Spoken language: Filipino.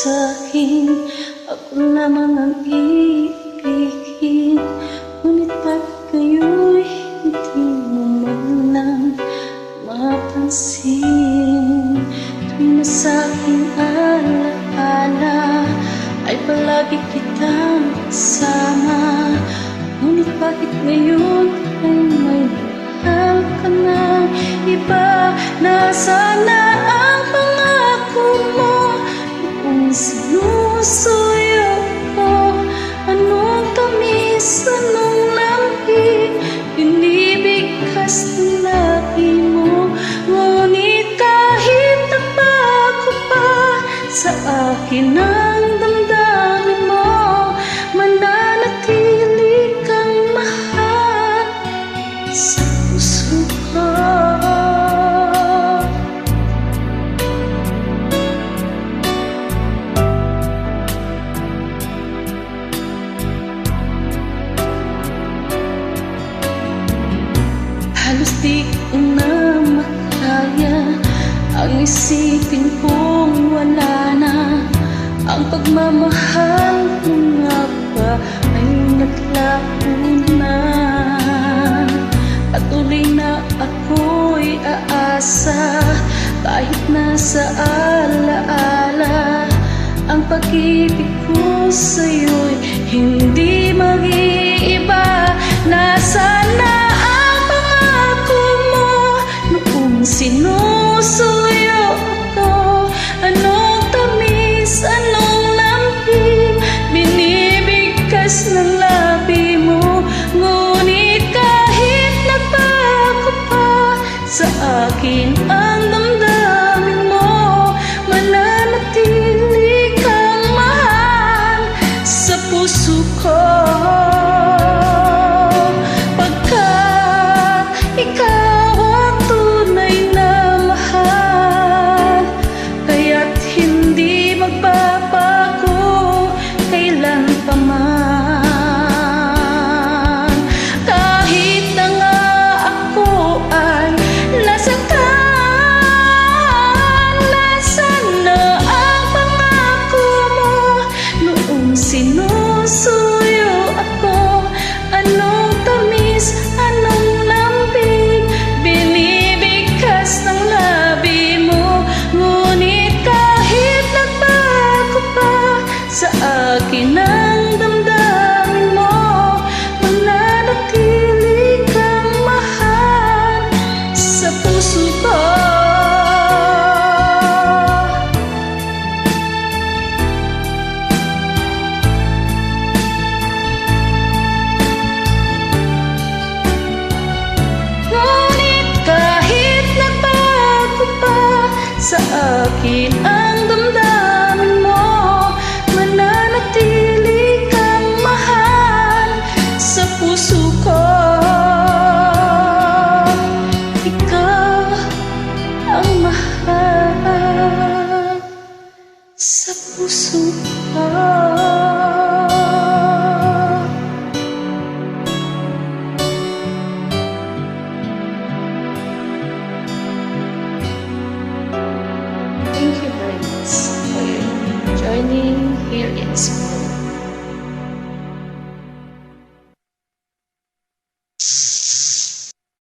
sa'kin, ako lamang ang ibigin. Ngunit bakit kayo'y hindi mo man lang mapansin? Tuwing na sa'king alaala ay palagi kitang kasama. Ngunit bakit ngayon ay may mahal ka ng iba? Nasaan na ang pangako mo noong sinusuyo ko? Anong tamis, anong lamig, binibigkas ng labi mo? Ngunit kahit nagbago pa sa akin ang damdamin mo, mananatili kang mahal sa puso ko. Halos di ko na makaya ang isipin kong wala na ang pagmamahal mo nga ba ay naglaho na. Patuloy na ako'y aasa kahit nasa alaala. Ang pag-ibig ko sa'yo'y hindi mag-iiba. Nasaan na ang pangako mo noong sinusuyo ako? Anong tamis, anong lamig, binibigkas ng labi mo? Ngunit kahit nagbago pa sa akin ang damdamin mo, mananatili kang mahal sa puso ko. Pagkat ikaw ang tunay na mahal, kaya't hindi magbabago kailan pa man. Kahit na nga ako ay nasaktan, nasaan na ang pangako mo noong sinusuyo ako? Anong tamis, anong lambing, binibigkas ng labi mo? Ngunit kahit nagbago pa sa akin ang damdamin mo, mananatili kang mahal sa puso ko. Ngunit kahit nagbago pa sa akin ang damdamin mo, mananatili kang mahal sa puso ko. Ikaw ang mahal sa puso ko. Thank you very much for your joining here in Spotify.